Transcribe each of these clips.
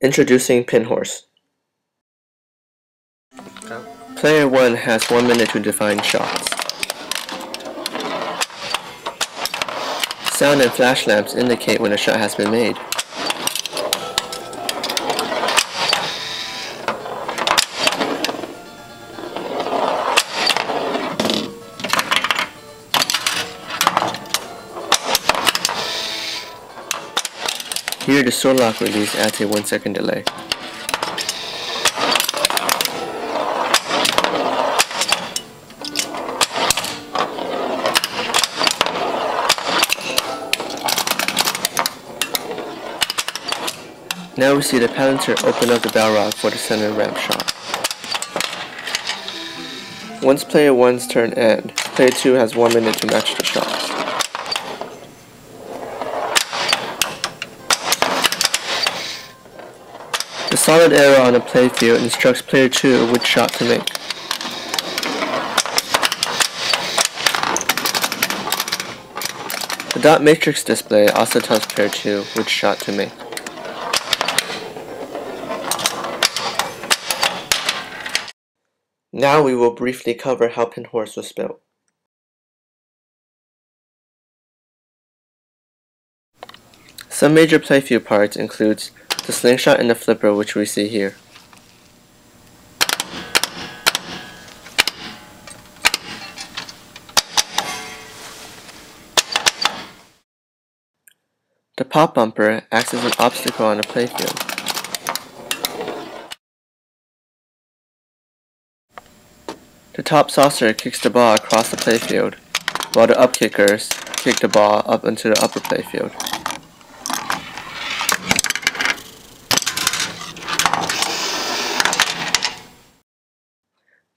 Introducing Pin Horse. Player 1 has 1 minute to define shots. Sound and flash lamps indicate when a shot has been made. Here the sword lock release adds a 1 second delay. Now we see the palantir open up the Balrog for the center ramp shot. Once player 1's turn ends, player 2 has 1 minute to match the shots. The solid arrow on the playfield instructs player 2 which shot to make. The dot matrix display also tells player 2 which shot to make. Now we will briefly cover how Pin Horse was built. Some major playfield parts include the slingshot and the flipper, which we see here. The pop bumper acts as an obstacle on the playfield. The top saucer kicks the ball across the playfield, while the up kickers kick the ball up into the upper playfield.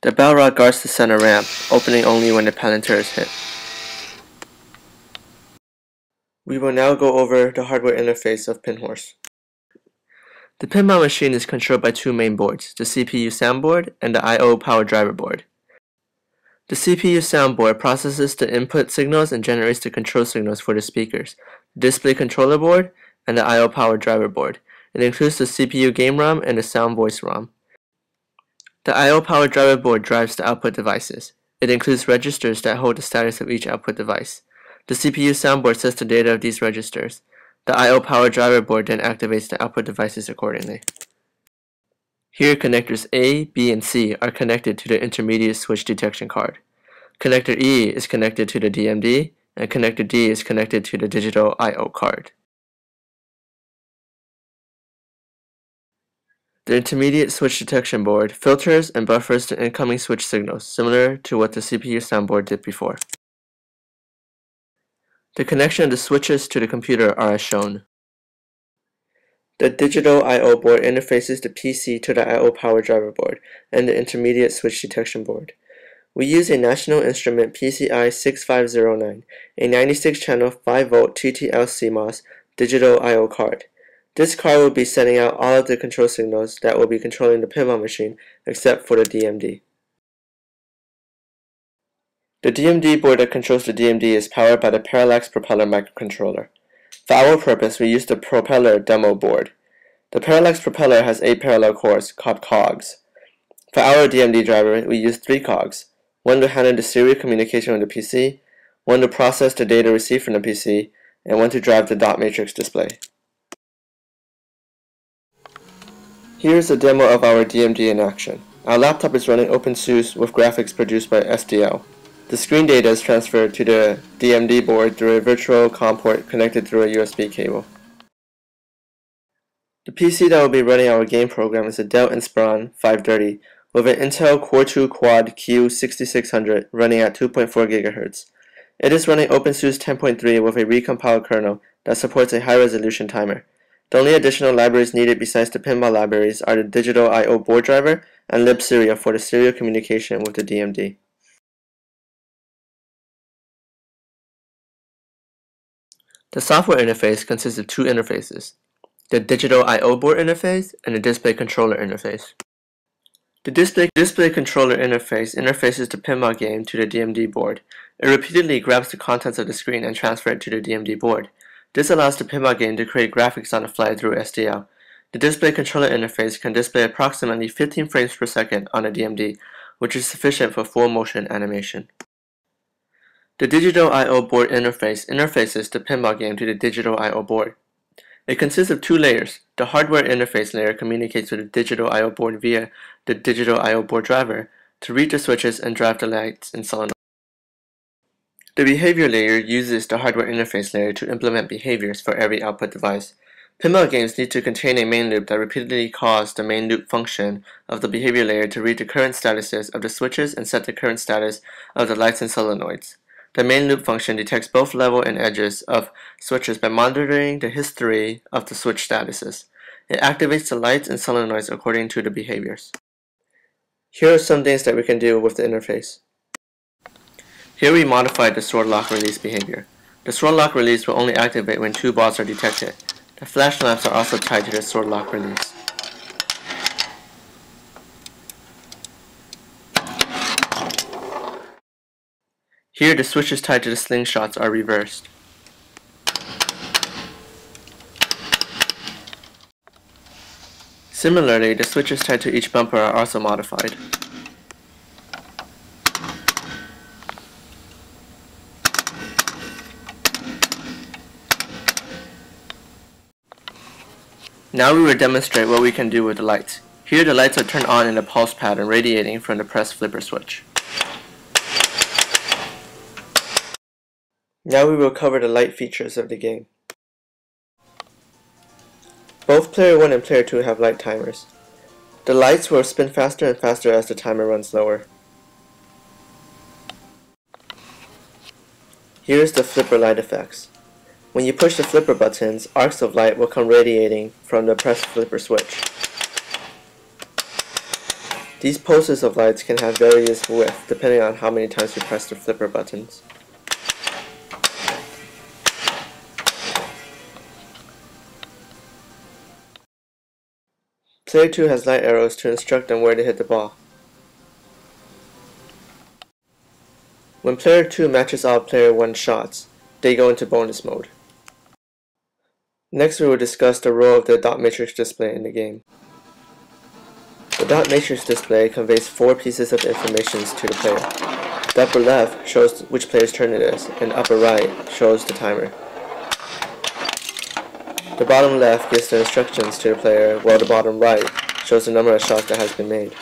The Balrog guards the center ramp, opening only when the palantir is hit. We will now go over the hardware interface of Pin Horse. The pinball machine is controlled by two main boards, the CPU sound board and the I/O power driver board. The CPU sound board processes the input signals and generates the control signals for the speakers, the display controller board, and the I/O power driver board. It includes the CPU game ROM and the sound voice ROM. The I/O power driver board drives the output devices. It includes registers that hold the status of each output device. The CPU soundboard sets the data of these registers. The I/O power driver board then activates the output devices accordingly. Here connectors A, B, and C are connected to the intermediate switch detection card. Connector E is connected to the DMD, and connector D is connected to the digital I/O card. The intermediate switch detection board filters and buffers the incoming switch signals, similar to what the CPU soundboard did before. The connection of the switches to the computer are as shown. The digital I/O board interfaces the PC to the I/O power driver board and the intermediate switch detection board. We use a National Instrument PCI 6509, a 96-channel 5-volt TTL CMOS digital I/O card. This card will be sending out all of the control signals that will be controlling the pinball machine except for the DMD. The DMD board that controls the DMD is powered by the Parallax Propeller microcontroller. For our purpose, we use the Propeller demo board. The Parallax Propeller has 8 parallel cores, called cogs. For our DMD driver, we use 3 cogs, one to handle the serial communication with the PC, one to process the data received from the PC, and one to drive the dot matrix display. Here is a demo of our DMD in action. Our laptop is running OpenSUSE with graphics produced by SDL. The screen data is transferred to the DMD board through a virtual COM port connected through a USB cable. The PC that will be running our game program is a Dell Inspiron 530 with an Intel Core 2 Quad Q6600 running at 2.4 GHz. It is running OpenSUSE 10.3 with a recompiled kernel that supports a high-resolution timer. The only additional libraries needed besides the pinball libraries are the digital I/O board driver and libserial for the serial communication with the DMD. The software interface consists of two interfaces, the digital I/O board interface and the display controller interface. The display controller interface interfaces the pinball game to the DMD board. It repeatedly grabs the contents of the screen and transfers it to the DMD board. This allows the pinball game to create graphics on the fly through SDL. The display controller interface can display approximately 15 frames per second on a DMD, which is sufficient for full motion animation. The digital I/O board interfaces the pinball game to the digital I/O board. It consists of two layers. The hardware interface layer communicates with the digital I/O board via the digital I/O board driver to read the switches and drive the lights and solenoids. The behavior layer uses the hardware interface layer to implement behaviors for every output device. Pinball games need to contain a main loop that repeatedly calls the main loop function of the behavior layer to read the current statuses of the switches and set the current status of the lights and solenoids. The main loop function detects both level and edges of switches by monitoring the history of the switch statuses. It activates the lights and solenoids according to the behaviors. Here are some things that we can do with the interface. Here we modified the sword lock release behavior. The sword lock release will only activate when two balls are detected. The flash lamps are also tied to the sword lock release. Here the switches tied to the slingshots are reversed. Similarly, the switches tied to each bumper are also modified. Now we will demonstrate what we can do with the lights. Here the lights are turned on in a pulse pattern radiating from the press flipper switch. Now we will cover the light features of the game. Both player 1 and player 2 have light timers. The lights will spin faster and faster as the timer runs lower. Here is the flipper light effects. When you push the flipper buttons, arcs of light will come radiating from the press flipper switch. These pulses of lights can have various width depending on how many times you press the flipper buttons. Player 2 has light arrows to instruct them where to hit the ball. When player 2 matches all player 1's shots, they go into bonus mode. Next we will discuss the role of the dot matrix display in the game. The dot matrix display conveys 4 pieces of information to the player. The upper left shows which player's turn it is, and the upper right shows the timer. The bottom left gives the instructions to the player, while the bottom right shows the number of shots that has been made.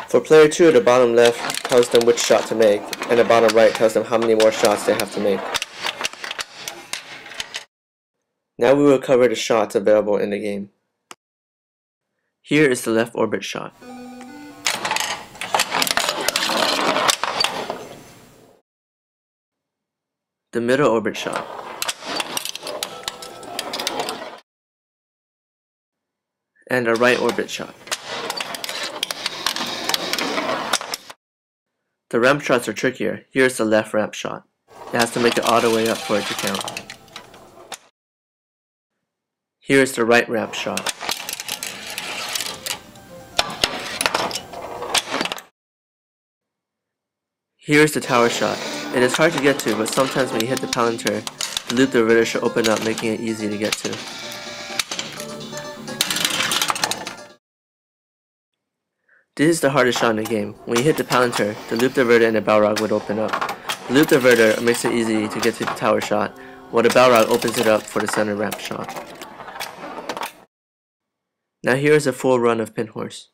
For player 2, the bottom left tells them which shot to make, and the bottom right tells them how many more shots they have to make. Now we will cover the shots available in the game. Here is the left orbit shot. The middle orbit shot. And a right orbit shot. The ramp shots are trickier. Here's the left ramp shot. It has to make it all the way up for it to count. Here is the right ramp shot. Here is the tower shot. It is hard to get to, but sometimes when you hit the palantir, the loop diverter should open up, making it easy to get to. This is the hardest shot in the game. When you hit the palantir, the loop diverter and the Balrog would open up. The loop diverter makes it easy to get to the tower shot, while the Balrog opens it up for the center ramp shot. Now here is a full run of Pinhorse.